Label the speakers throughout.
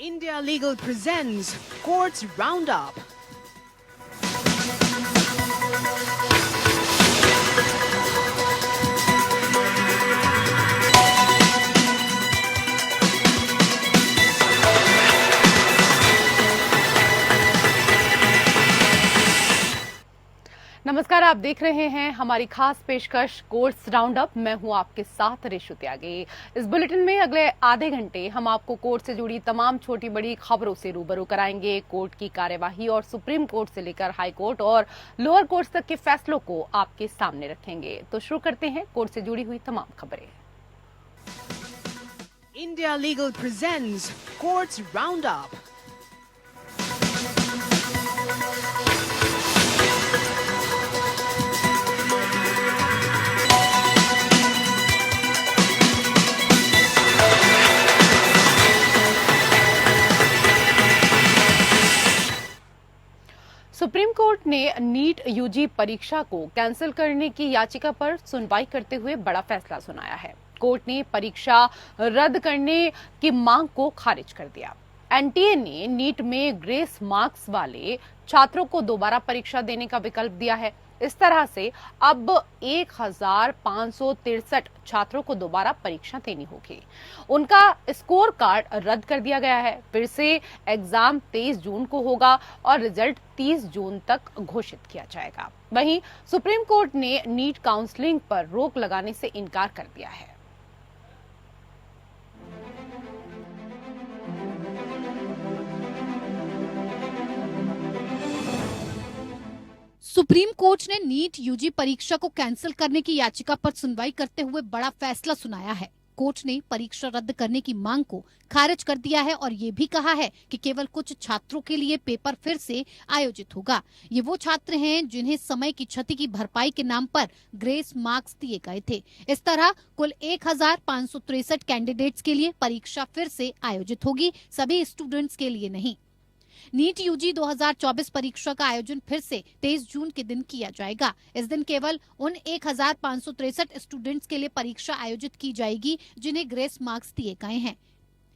Speaker 1: India Legal presents Courts Roundup.
Speaker 2: नमस्कार, आप देख रहे हैं हमारी खास पेशकश कोर्ट्स राउंड अप। मैं हूं आपके साथ रेशु त्यागी। इस बुलेटिन में अगले आधे घंटे हम आपको कोर्ट से जुड़ी तमाम छोटी बड़ी खबरों से रूबरू कराएंगे। कोर्ट की कार्यवाही और सुप्रीम कोर्ट से लेकर हाई कोर्ट और लोअर कोर्ट तक के फैसलों को आपके सामने रखेंगे। तो शुरू करते हैं कोर्ट से जुड़ी हुई तमाम खबरें।
Speaker 1: India Legal presents Courts Roundup.
Speaker 2: Supreme court ने नीट यूजी परीक्षा को कैंसिल करने की याचिका पर सुनवाई करते हुए बड़ा फैसला सुनाया है। कोर्ट ने परीक्षा रद्द करने की मांग को खारिज कर दिया। एनटीए ने नीट में ग्रेस मार्क्स वाले छात्रों को दोबारा परीक्षा देने का विकल्प दिया है। इस तरह से अब 1563 छात्रों को दोबारा परीक्षा देनी होगी। उनका स्कोर कार्ड रद्द कर दिया गया है। फिर से एग्जाम 23 जून को होगा और रिजल्ट 30 जून तक घोषित किया जाएगा। वहीं सुप्रीम कोर्ट ने नीट काउंसलिंग पर रोक लगाने से इनकार कर दिया है।
Speaker 3: सुप्रीम कोर्ट ने नीट यूजी परीक्षा को कैंसिल करने की याचिका पर सुनवाई करते हुए बड़ा फैसला सुनाया है। कोर्ट ने परीक्षा रद्द करने की मांग को खारिज कर दिया है और ये भी कहा है कि केवल कुछ छात्रों के लिए पेपर फिर से आयोजित होगा। ये वो छात्र हैं जिन्हें समय की क्षति की भरपाई के नाम पर ग्रेस मार्क्स दिए गए थे। इस तरह कुल 1563 कैंडिडेट्स के लिए परीक्षा फिर से आयोजित होगी, सभी स्टूडेंट्स के लिए नहीं। नीट यूजी 2024 परीक्षा का आयोजन फिर से 23 जून के दिन किया जाएगा। इस दिन केवल उन 1563 स्टूडेंट्स के लिए परीक्षा आयोजित की जाएगी जिन्हें ग्रेस मार्क्स दिए गए हैं।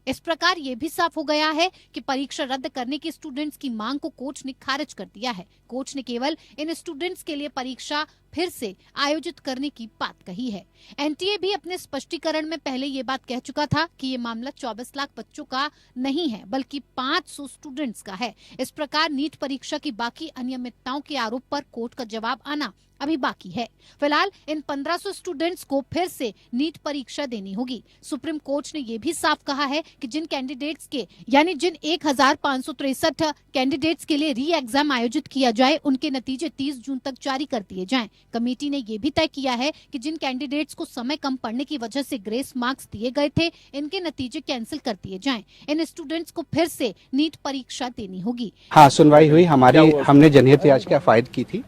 Speaker 3: इस प्रकार ये भी साफ हो गया है कि परीक्षा रद्द करने की स्टूडेंट्स की मांग को कोर्ट ने खारिज कर दिया है। कोर्ट ने केवल इन स्टूडेंट्स के लिए परीक्षा फिर से आयोजित करने की बात कही है। एनटीए भी अपने स्पष्टीकरण में पहले ये बात कह चुका था कि ये मामला 24 लाख बच्चों का नहीं है बल्कि 500 स्टूडेंट्स का है। इस प्रकार नीट परीक्षा की बाकी अनियमितताओं के आरोप पर कोर्ट का जवाब आना अभी बाकी है। फिलहाल इन 1500 स्टूडेंट्स को फिर से नीट परीक्षा देनी होगी। सुप्रीम कोर्ट ने यह भी साफ कहा है कि जिन कैंडिडेट्स के यानी जिन 1563 कैंडिडेट्स के लिए री एग्जाम आयोजित किया जाए उनके नतीजे 30 जून तक जारी कर दिए जाएं। कमेटी ने यह भी तय किया है कि जिन कैंडिडेट्स को समय कम पड़ने की वजह से ग्रेस मार्क्स दिए गए थे इनके नतीजे कैंसिल कर दिए जाएं। इन स्टूडेंट्स को फिर से नीट परीक्षा देनी होगी।
Speaker 4: हाँ, सुनवाई हुई। हमने जनहित याचिका फाइल की थी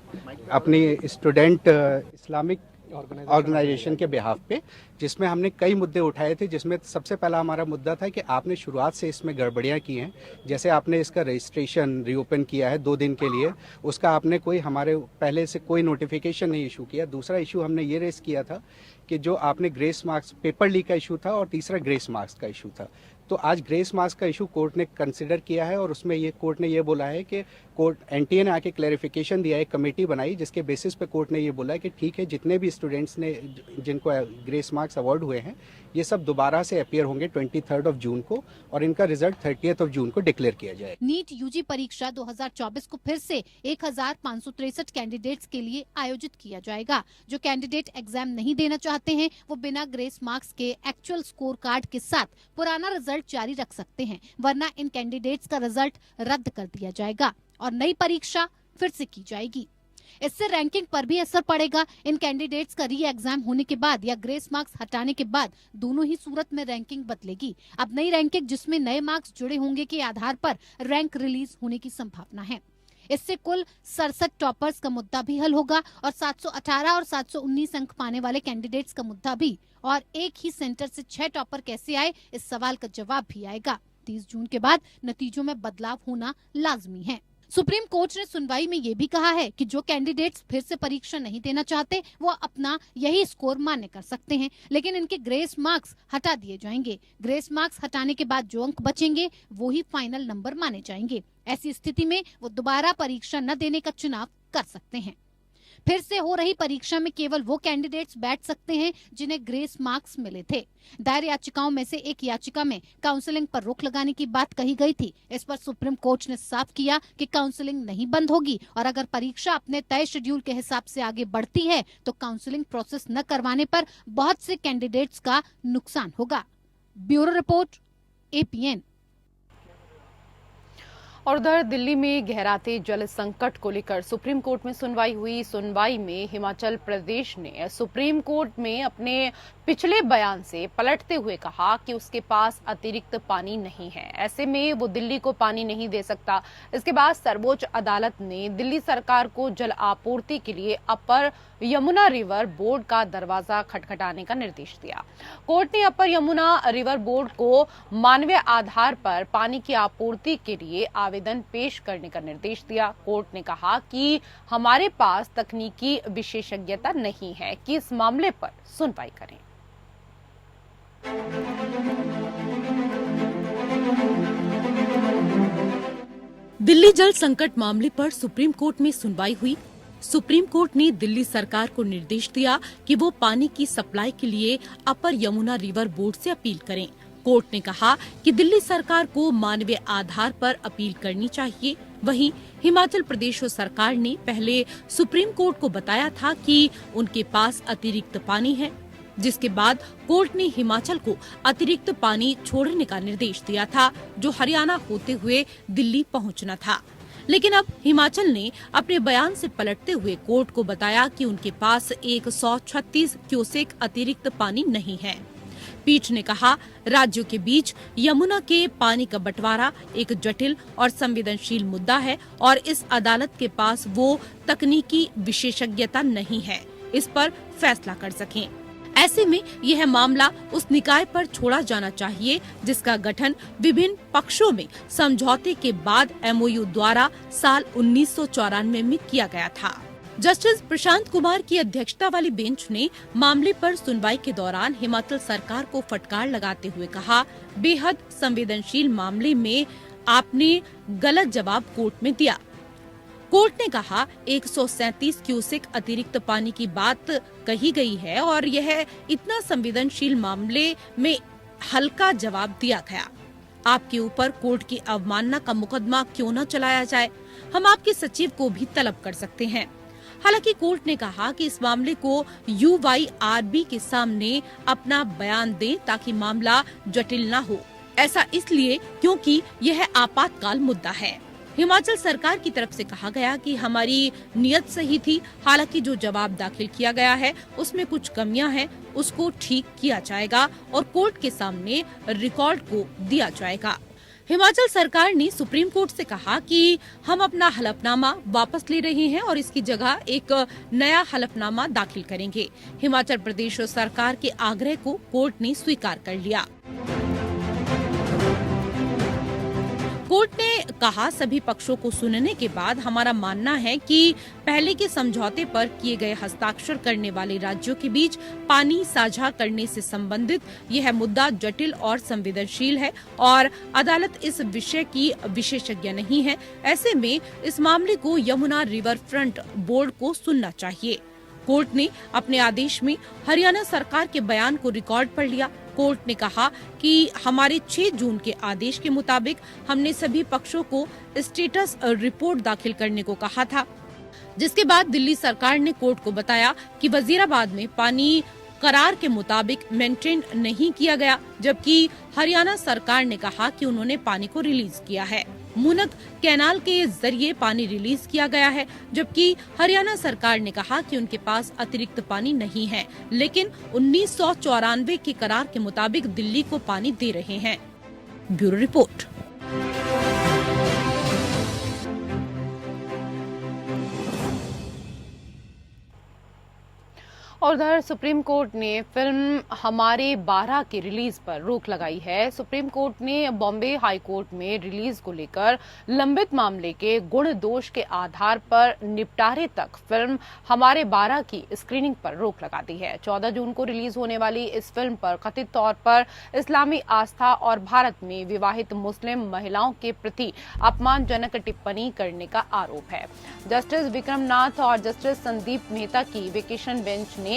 Speaker 4: अपनी स्टूडेंट इस्लामिक ऑर्गेनाइजेशन के बिहाफ पे, जिसमें हमने कई मुद्दे उठाए थे। जिसमें सबसे पहला हमारा मुद्दा था कि आपने शुरुआत से इसमें गड़बड़ियां की हैं। जैसे आपने इसका रजिस्ट्रेशन रीओपन किया है 2 दिन के लिए, उसका आपने कोई हमारे पहले से कोई नोटिफिकेशन नहीं इशू किया। दूसरा इशू हमने ये रेस किया था कि जो आपने ग्रेस मार्क्स पेपर लीक का इशू था और तीसरा ग्रेस मार्क्स का इशू था। तो आज ग्रेस मार्क्स का इशू कोर्ट ने कंसिडर किया है और उसमें ये कोर्ट ने ये बोला है कि कोर्ट एनटीए ने आके क्लैरिफिकेशन दिया है, कमेटी बनाई जिसके बेसिस पे कोर्ट ने ये बोला है कि ठीक है, जितने भी स्टूडेंट्स ने जिनको ग्रेस मार्क्स अवार्ड हुए हैं ये सब दोबारा से अपीयर होंगे 23 जून को और इनका रिजल्ट 30 जून को डिक्लेयर किया जाए।
Speaker 3: नीट यूजी परीक्षा 2024 को फिर से 1563 कैंडिडेट्स के लिए आयोजित किया जाएगा। जो कैंडिडेट एग्जाम नहीं देना चाहते हैं वो बिना ग्रेस मार्क्स के एक्चुअल स्कोर कार्ड के साथ पुराना रिजल्ट जारी रख सकते हैं, वरना इन कैंडिडेट्स का रिजल्ट रद्द कर दिया जाएगा और नई परीक्षा फिर से की जाएगी। इससे रैंकिंग पर भी असर पड़ेगा। इन कैंडिडेट्स का री एग्जाम होने के बाद या ग्रेस मार्क्स हटाने के बाद दोनों ही सूरत में रैंकिंग बदलेगी। अब नई रैंकिंग जिसमें नए मार्क्स जुड़े होंगे के आधार पर रैंक रिलीज होने की संभावना है। इससे कुल 67 टॉपर्स का मुद्दा भी हल होगा और 718 और 719 अंक पाने वाले कैंडिडेट्स का मुद्दा भी, और एक ही सेंटर से 6 टॉपर कैसे आए इस सवाल का जवाब भी आएगा। 30 जून के बाद नतीजों में बदलाव होना लाजमी है। सुप्रीम कोर्ट ने सुनवाई में ये भी कहा है कि जो कैंडिडेट्स फिर से परीक्षा नहीं देना चाहते वो अपना यही स्कोर मान्य कर सकते हैं, लेकिन इनके ग्रेस मार्क्स हटा दिए जाएंगे। ग्रेस मार्क्स हटाने के बाद जो अंक बचेंगे वो ही फाइनल नंबर माने जाएंगे। ऐसी स्थिति में वो दोबारा परीक्षा न देने का चुनाव कर सकते हैं। फिर से हो रही परीक्षा में केवल वो कैंडिडेट्स बैठ सकते हैं जिन्हें ग्रेस मार्क्स मिले थे। दायर याचिकाओं में से एक याचिका में काउंसलिंग पर रोक लगाने की बात कही गई थी। इस पर सुप्रीम कोर्ट ने साफ किया कि काउंसलिंग नहीं बंद होगी और अगर परीक्षा अपने तय शेड्यूल के हिसाब से आगे बढ़ती है तो काउंसलिंग प्रोसेस न करवाने पर बहुत से कैंडिडेट्स का नुकसान होगा। Bureau report, APN।
Speaker 2: और उधर दिल्ली में गहराते जल संकट को लेकर सुप्रीम कोर्ट में सुनवाई हुई। सुनवाई में हिमाचल प्रदेश ने सुप्रीम कोर्ट में अपने पिछले बयान से पलटते हुए कहा कि उसके पास अतिरिक्त पानी नहीं है, ऐसे में वो दिल्ली को पानी नहीं दे सकता। इसके बाद सर्वोच्च अदालत ने दिल्ली सरकार को जल आपूर्ति के लिए अपर यमुना रिवर बोर्ड का दरवाजा खटखटाने का निर्देश दिया। कोर्ट ने अपर यमुना रिवर बोर्ड को मानवीय आधार पर पानी की आपूर्ति के लिए आवेदन पेश करने का निर्देश दिया। कोर्ट ने कहा कि हमारे पास तकनीकी विशेषज्ञता नहीं है कि इस मामले पर सुनवाई करें।
Speaker 5: दिल्ली जल संकट मामले पर सुप्रीम कोर्ट में सुनवाई हुई। सुप्रीम कोर्ट ने दिल्ली सरकार को निर्देश दिया कि वो पानी की सप्लाई के लिए अपर यमुना रिवर बोर्ड से अपील करें। कोर्ट ने कहा कि दिल्ली सरकार को मानवीय आधार पर अपील करनी चाहिए। वहीं हिमाचल प्रदेश सरकार ने पहले सुप्रीम कोर्ट को बताया था कि उनके पास अतिरिक्त पानी है, जिसके बाद कोर्ट ने हिमाचल को अतिरिक्त पानी छोड़ने का निर्देश दिया था, जो हरियाणा होते हुए दिल्ली पहुंचना था। लेकिन अब हिमाचल ने अपने बयान से पलटते हुए कोर्ट को बताया कि उनके पास 136 क्यूसेक अतिरिक्त पानी नहीं है। पीठ ने कहा, राज्यों के बीच यमुना के पानी का बंटवारा एक जटिल और संवेदनशील मुद्दा है और इस अदालत के पास वो तकनीकी विशेषज्ञता नहीं है इस पर फैसला कर सकें। ऐसे में यह मामला उस निकाय पर छोड़ा जाना चाहिए जिसका गठन विभिन्न पक्षों में समझौते के बाद MOU द्वारा साल 1994 में किया गया था। जस्टिस प्रशांत कुमार की अध्यक्षता वाली बेंच ने मामले पर सुनवाई के दौरान हिमाचल सरकार को फटकार लगाते हुए कहा, बेहद संवेदनशील मामले में आपने गलत जवाब कोर्ट में दिया। कोर्ट ने कहा 137 क्यूसेक अतिरिक्त पानी की बात कही गई है और यह इतना संवेदनशील मामले में हल्का जवाब दिया गया। आपके ऊपर कोर्ट की अवमानना का मुकदमा क्यों न चलाया जाए? हम आपके सचिव को भी तलब कर सकते हैं। हालांकि कोर्ट ने कहा कि इस मामले को UYRB के सामने अपना बयान दें ताकि मामला जटिल न हो। ऐसा इसलिए क्योंकि यह आपातकाल मुद्दा है। हिमाचल सरकार की तरफ से कहा गया कि हमारी नियत सही थी, हालांकि जो जवाब दाखिल किया गया है उसमें कुछ कमियां हैं, उसको ठीक किया जाएगा और कोर्ट के सामने रिकॉर्ड को दिया जाएगा। हिमाचल सरकार ने सुप्रीम कोर्ट से कहा कि हम अपना हलफनामा वापस ले रहे हैं और इसकी जगह एक नया हलफनामा दाखिल करेंगे। हिमाचल प्रदेश सरकार के आग्रह को कोर्ट ने स्वीकार कर लिया। कोर्ट ने कहा, सभी पक्षों को सुनने के बाद हमारा मानना है कि पहले के समझौते पर किए गए हस्ताक्षर करने वाले राज्यों के बीच पानी साझा करने से संबंधित यह मुद्दा जटिल और संवेदनशील है और अदालत इस विषय की विशेषज्ञ नहीं है। ऐसे में इस मामले को यमुना रिवर फ्रंट बोर्ड को सुनना चाहिए। कोर्ट ने अपने आदेश में हरियाणा सरकार के बयान को रिकॉर्ड पर लिया। कोर्ट ने कहा कि हमारे 6 जून के आदेश के मुताबिक हमने सभी पक्षों को स्टेटस रिपोर्ट दाखिल करने को कहा था, जिसके बाद दिल्ली सरकार ने कोर्ट को बताया कि वजीराबाद में पानी करार के मुताबिक मेंटेन नहीं किया गया, जबकि हरियाणा सरकार ने कहा कि उन्होंने पानी को रिलीज किया है। मुनक कैनाल के जरिए पानी रिलीज किया गया है, जबकि हरियाणा सरकार ने कहा कि उनके पास अतिरिक्त पानी नहीं है, लेकिन 1994 के करार के मुताबिक दिल्ली को पानी दे रहे हैं। Bureau report.
Speaker 2: और उधर सुप्रीम कोर्ट ने फिल्म हमारे 12 की रिलीज पर रोक लगाई है। सुप्रीम कोर्ट ने बॉम्बे हाई कोर्ट में रिलीज को लेकर लंबित मामले के गुण दोष के आधार पर निपटारे तक फिल्म हमारे 12 की स्क्रीनिंग पर रोक लगा दी है। 14 जून को रिलीज होने वाली इस फिल्म पर कथित तौर पर इस्लामी आस्था और भारत में विवाहित मुस्लिम महिलाओं के प्रति अपमानजनक टिप्पणी करने का आरोप है। जस्टिस विक्रम नाथ और जस्टिस संदीप मेहता की वेकेशन बेंच ने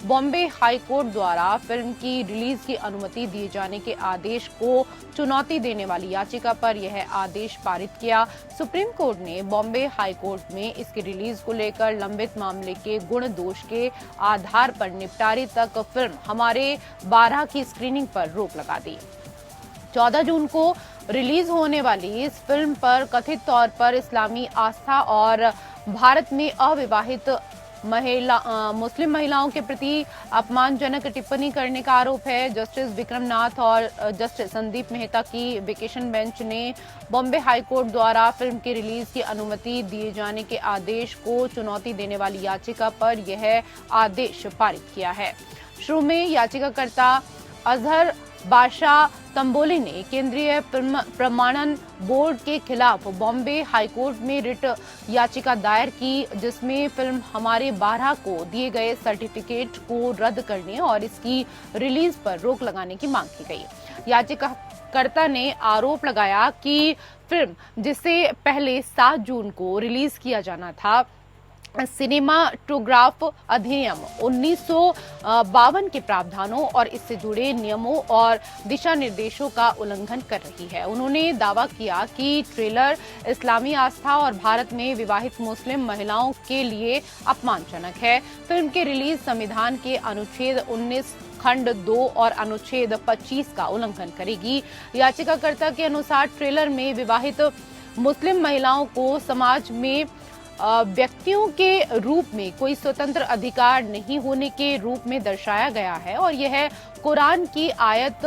Speaker 2: बॉम्बे हाई कोर्ट द्वारा फिल्म की रिलीज की अनुमति दिए जाने के आदेश को चुनौती देने वाली याचिका पर यह आदेश पारित किया। सुप्रीम कोर्ट ने बॉम्बे हाई कोर्ट में इसकी रिलीज को लेकर लंबित मामले के गुण दोष के आधार पर निपटारे तक फिल्म हमारे 12 की स्क्रीनिंग पर रोक लगा दी। 14 जून को रिलीज होने वाली इस फिल्म पर कथित तौर पर इस्लामी आस्था और भारत में अविवाहित मुस्लिम महिलाओं के प्रति अपमानजनक टिप्पणी करने का आरोप है। जस्टिस विक्रम नाथ और जस्टिस संदीप मेहता की वेकेशन बेंच ने बॉम्बे हाई कोर्ट द्वारा फिल्म की रिलीज की अनुमति दिए जाने के आदेश को चुनौती देने वाली याचिका पर यह आदेश पारित किया है। शुरू में याचिकाकर्ता अजहर बादशाह तंबोली ने केंद्रीय फिल्म प्रमाणन बोर्ड के खिलाफ बॉम्बे हाईकोर्ट में रिट याचिका दायर की, जिसमें फिल्म हमारे 12 को दिए गए सर्टिफिकेट को रद्द करने और इसकी रिलीज पर रोक लगाने की मांग की गई। याचिकाकर्ता ने आरोप लगाया कि फिल्म जिसे पहले 7 जून को रिलीज किया जाना था, सिनेमाटोग्राफ अधिनियम 1952 के प्रावधानों और इससे जुड़े नियमों और दिशा निर्देशों का उल्लंघन कर रही है। उन्होंने दावा किया कि ट्रेलर इस्लामी आस्था और भारत में विवाहित मुस्लिम महिलाओं के लिए अपमानजनक है। फिल्म के रिलीज संविधान के अनुच्छेद 19 खंड 2 और अनुच्छेद 25 का उल्लंघन करेगी। याचिकाकर्ता के अनुसार ट्रेलर में विवाहित मुस्लिम महिलाओं को समाज में व्यक्तियों के रूप में कोई स्वतंत्र अधिकार नहीं होने के रूप में दर्शाया गया है और यह कुरान की आयत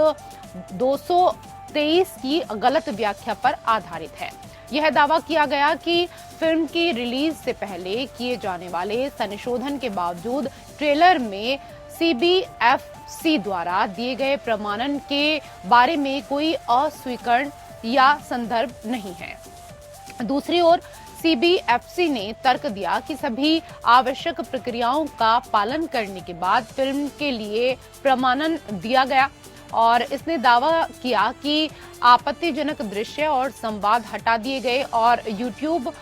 Speaker 2: 223 की गलत व्याख्या पर आधारित है। यह दावा किया गया कि फिल्म की रिलीज से पहले किए जाने वाले संशोधन के बावजूद ट्रेलर में CBFC द्वारा दिए गए प्रमाणन के बारे में कोई अस्वीकरण या संदर्भ नहीं है। दूसरी ओर CBFC ने तर्क दिया कि सभी आवश्यक प्रक्रियाओं का पालन करने के बाद फिल्म के लिए प्रमाणन दिया गया और इसने दावा किया कि आपत्तिजनक दृश्य और संवाद हटा दिए गए और YouTube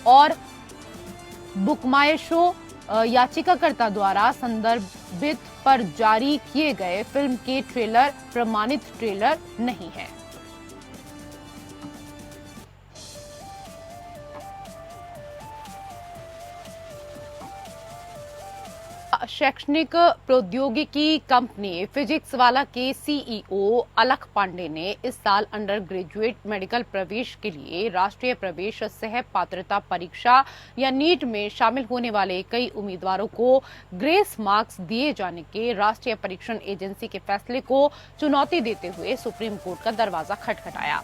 Speaker 2: और बुकमाई शो याचिकाकर्ता द्वारा संदर्भित पर जारी किए गए फिल्म के ट्रेलर प्रमाणित ट्रेलर नहीं है। शैक्षणिक प्रौद्योगिकी कंपनी फिजिक्स वाला के CEO अलख पांडे ने इस साल अंडर ग्रेजुएट मेडिकल प्रवेश के लिए राष्ट्रीय प्रवेश सह पात्रता परीक्षा या नीट में शामिल होने वाले कई उम्मीदवारों को ग्रेस मार्क्स दिए जाने के राष्ट्रीय परीक्षण एजेंसी के फैसले को चुनौती देते हुए सुप्रीम कोर्ट का दरवाजा खटखटाया।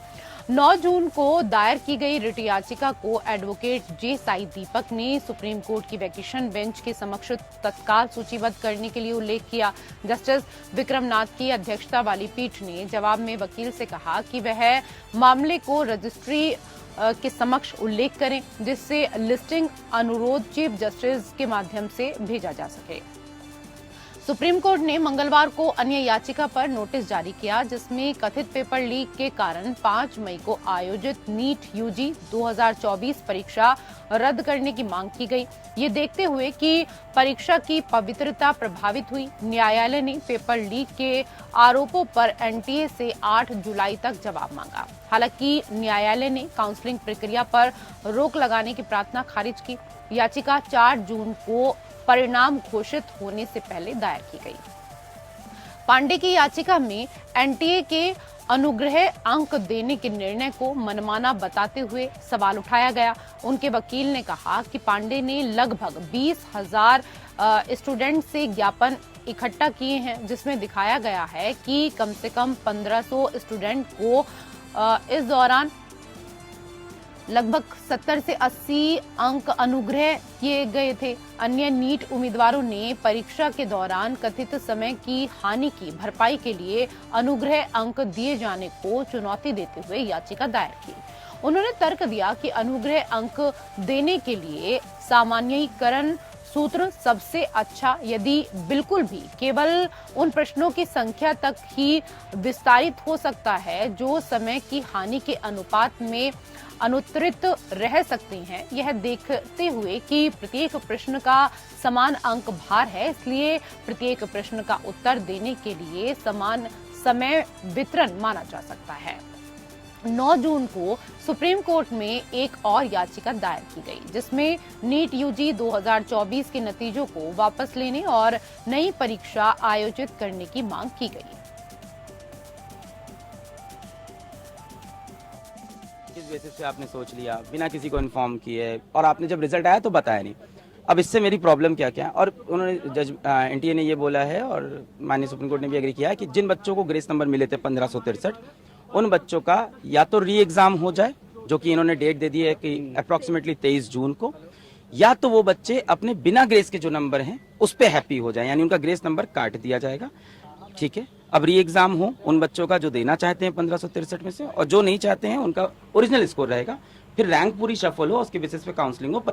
Speaker 2: 9 जून को दायर की गई रिट याचिका को एडवोकेट जे साई दीपक ने सुप्रीम कोर्ट की वेकेशन बेंच के समक्ष तत्काल सूचीबद्ध करने के लिए उल्लेख किया। जस्टिस विक्रम नाथ की अध्यक्षता वाली पीठ ने जवाब में वकील से कहा कि वह मामले को रजिस्ट्री के समक्ष उल्लेख करें, जिससे लिस्टिंग अनुरोध चीफ जस्टिस के माध्यम से भेजा जा सके। सुप्रीम कोर्ट ने मंगलवार को अन्य याचिका पर नोटिस जारी किया, जिसमें कथित पेपर लीक के कारण 5 मई को आयोजित नीट यूजी 2024 परीक्षा रद्द करने की मांग की गई। ये देखते हुए कि परीक्षा की पवित्रता प्रभावित हुई, न्यायालय ने पेपर लीक के आरोपों पर NTA से 8 जुलाई तक जवाब मांगा। हालांकि न्यायालय ने काउंसलिंग प्रक्रिया पर रोक लगाने की प्रार्थना खारिज की। याचिका 4 जून को परिणाम घोषित होने से पहले दायर की गई। पांडे की याचिका में NTA के अनुग्रह अंक देने के निर्णय को मनमाना बताते हुए सवाल उठाया गया। उनके वकील ने कहा कि पांडे ने लगभग 20,000 स्टूडेंट से ज्ञापन इकट्ठा किए हैं, जिसमें दिखाया गया है कि कम से कम 1500 स्टूडेंट को इस दौरान लगभग 70 से 80 अंक अनुग्रह किए गए थे। अन्य नीट उम्मीदवारों ने परीक्षा के दौरान कथित समय की हानि की भरपाई के लिए अनुग्रह अंक दिए जाने को चुनौती देते हुए याचिका दायर की। उन्होंने तर्क दिया कि अनुग्रह अंक देने के लिए सामान्यीकरण सूत्र सबसे अच्छा, यदि बिल्कुल भी केवल उन प्रश्नों की संख्या तक ही विस्तारित हो सकता है जो समय की हानि के अनुपात में अनुत्तरित रह सकती हैं। यह देखते हुए कि प्रत्येक प्रश्न का समान अंक भार है, इसलिए प्रत्येक प्रश्न का उत्तर देने के लिए समान समय वितरण माना जा सकता है। 9 जून को सुप्रीम कोर्ट में एक और याचिका दायर की गई, जिसमें नीट यूजी 2024 के नतीजों को वापस लेने और नई परीक्षा आयोजित करने की मांग की गई।
Speaker 6: किस बेसिस पे आपने सोच लिया बिना किसी को इन्फॉर्म किए, और आपने जब रिजल्ट आया तो बताया नहीं। अब इससे मेरी प्रॉब्लम क्या क्या है? और उन्होंने जज एनटीए ने ये बोला है और माननीय सुप्रीम कोर्ट ने भी एग्री किया है कि जिन बच्चों को ग्रेस नंबर मिले थे 1563, उन बच्चों का या तो री एग्जाम हो जाए, जो कि इन्होंने डेट दे दी है कि अप्रोक्सीमेटली 23 जून को, या तो वो बच्चे अपने बिना ग्रेस के जो नंबर हैं उस पे हैप्पी हो जाए, यानी उनका ग्रेस नंबर काट दिया जाएगा। ठीक है, अब री एग्जाम हो उन बच्चों का जो देना चाहते हैं 1563 में से, और जो नहीं चाहते हैं उनका ओरिजिनल स्कोर रहेगा। फिर रैंक पूरी शफल हो, उसके बेसिस पे काउंसलिंग हो।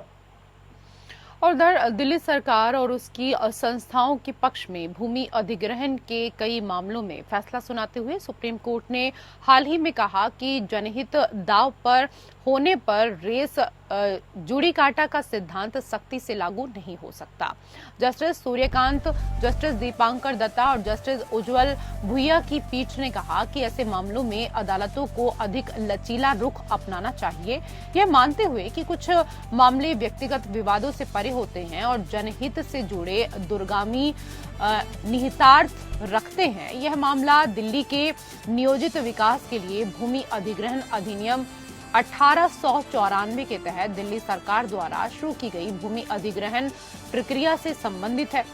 Speaker 2: और उधर दिल्ली सरकार और उसकी संस्थाओं के पक्ष में भूमि अधिग्रहण के कई मामलों में फैसला सुनाते हुए सुप्रीम कोर्ट ने हाल ही में कहा कि जनहित दांव पर होने पर रेस जुड़ी काटा का सिद्धांत सख्ती से लागू नहीं हो सकता। जस्टिस सूर्यकांत, जस्टिस दीपांकर दत्ता और जस्टिस उज्जवल भुइया की पीठ ने कहा कि ऐसे मामलों में अदालतों को अधिक लचीला रुख अपनाना चाहिए, यह मानते हुए कि कुछ मामले व्यक्तिगत विवादों से परे होते हैं और जनहित से जुड़े दूरगामी निहितार्थ रखते हैं। यह मामला दिल्ली के नियोजित विकास के लिए भूमि अधिग्रहण अधिनियम 1894 के तहत दिल्ली सरकार द्वारा शुरू की गई भूमि अधिग्रहण प्रक्रिया से संबंधित है।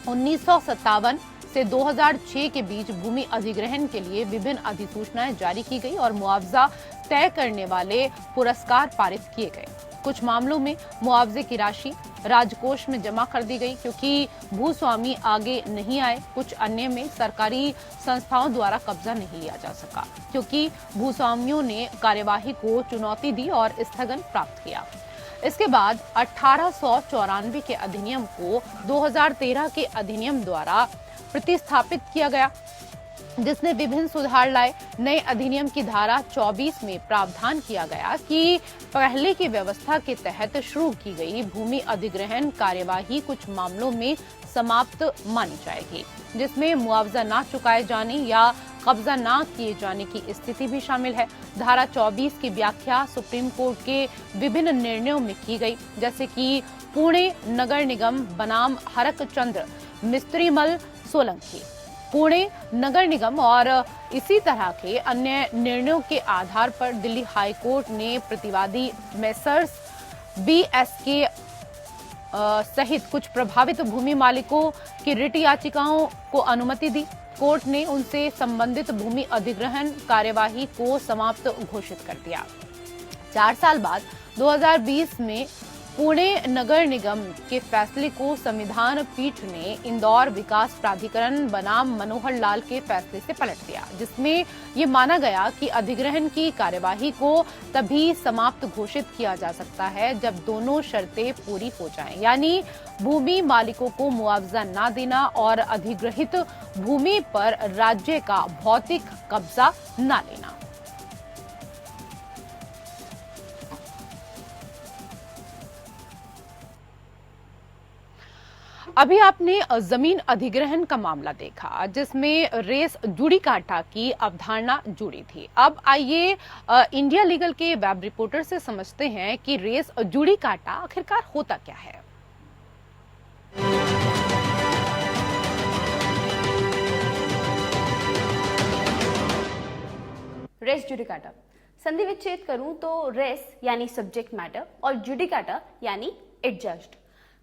Speaker 2: 1957 से 2006 के बीच भूमि अधिग्रहण के लिए विभिन्न अधिसूचनाएं जारी की गई और मुआवजा तय करने वाले पुरस्कार पारित किए गए। कुछ मामलों में मुआवजे की राशि राजकोष में जमा कर दी गई क्योंकि भूस्वामी आगे नहीं आए। कुछ अन्य में सरकारी संस्थाओं द्वारा कब्जा नहीं लिया जा सका क्योंकि भूस्वामियों ने कार्यवाही को चुनौती दी और स्थगन प्राप्त किया। इसके बाद 1894 के अधिनियम को 2013 के अधिनियम द्वारा प्रतिस्थापित किया गया, जिसने विभिन्न सुधार लाए। नए अधिनियम की धारा 24 में प्रावधान किया गया कि पहले की व्यवस्था के तहत शुरू की गई भूमि अधिग्रहण कार्यवाही कुछ मामलों में समाप्त मानी जाएगी, जिसमें मुआवजा न चुकाए जाने या कब्जा न किए जाने की स्थिति भी शामिल है। धारा 24 की व्याख्या सुप्रीम कोर्ट के विभिन्न निर्णयों में की गई, जैसे कि पुणे नगर निगम बनाम हरक चंद्र मिस्त्रीमल सोलंकी, पुणे नगर निगम और इसी तरह के अन्य निर्णयों के आधार पर दिल्ली हाई कोर्ट ने प्रतिवादी मेसर्स BSK सहित कुछ प्रभावित भूमि मालिकों की रिट याचिकाओं को अनुमति दी। कोर्ट ने उनसे संबंधित भूमि अधिग्रहण कार्यवाही को समाप्त घोषित कर दिया। 4 साल बाद 2020 में पुणे नगर निगम के फैसले को संविधान पीठ ने इंदौर विकास प्राधिकरण बनाम मनोहर लाल के फैसले से पलट दिया, जिसमें ये माना गया कि अधिग्रहण की कार्यवाही को तभी समाप्त घोषित किया जा सकता है जब दोनों शर्तें पूरी हो जाएं, यानी भूमि मालिकों को मुआवजा न देना और अधिग्रहित भूमि पर राज्य का भौतिक कब्जा न लेना। अभी आपने जमीन अधिग्रहण का मामला देखा, जिसमें रेस जुड़ी काटा की अवधारणा जुड़ी थी। अब आइए इंडिया लीगल के वेब रिपोर्टर से समझते हैं कि रेस जुड़ी काटा आखिरकार होता क्या है।
Speaker 7: रेस जुडिकाटा संधि विच्छेद करूं तो रेस यानी सब्जेक्ट मैटर और जुडिकाटा यानी एडजस्ड।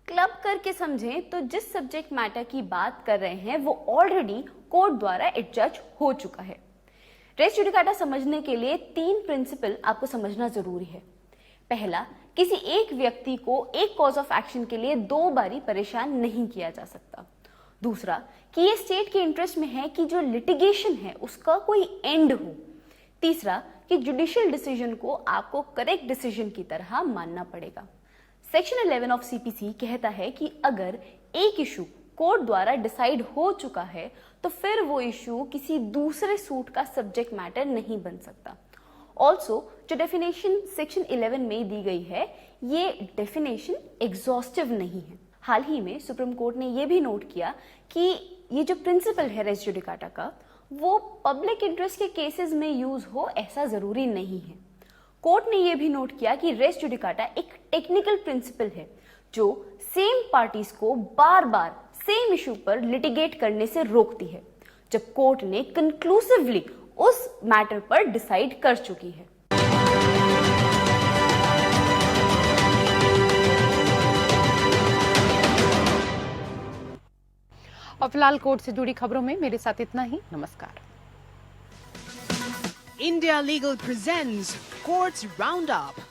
Speaker 7: क्लब करके समझें तो जिस सब्जेक्ट मैटर की बात कर रहे हैं वो ऑलरेडी कोर्ट द्वारा एडजस्ट हो चुका है। रेस जुडिकाटा समझने के लिए 3 प्रिंसिपल आपको समझना जरूरी है। पहला, किसी एक व्यक्ति को एक कॉज ऑफ एक्शन के लिए 2 बारी परेशान नहीं किया जा सकता। दूसरा, कि ये स्टेट के इंटरेस्ट में है कि जो लिटिगेशन है उसका कोई एंड हो। तीसरा, कि जुडिशियल डिसीजन को आपको करेक्ट डिसीजन की तरह मानना पड़ेगा। सेक्शन 11 ऑफ सीपीसी कहता है कि अगर एक इशू कोर्ट द्वारा डिसाइड हो चुका है तो फिर वो इशू किसी दूसरे सूट का सब्जेक्ट मैटर नहीं बन सकता। ऑल्सो जो डेफिनेशन सेक्शन 11 में दी गई है, ये डेफिनेशन एग्जॉस्टिव नहीं है। हाल ही में सुप्रीम कोर्ट ने ये भी नोट किया कि ये जो प्रिंसिपल है रेस जुडिकाटा का, वो पब्लिक इंटरेस्ट के केसेस में यूज हो ऐसा जरूरी नहीं है। कोर्ट ने यह भी नोट किया कि रेस जुडिकाटा एक टेक्निकल प्रिंसिपल है जो सेम पार्टीज को बार बार सेम इशू पर लिटिगेट करने से रोकती है जब कोर्ट ने कंक्लूसिवली उस मैटर पर डिसाइड कर चुकी है।
Speaker 2: और फिलहाल कोर्ट से जुड़ी खबरों में मेरे साथ इतना ही। नमस्कार।
Speaker 1: India Legal presents Courts Roundup.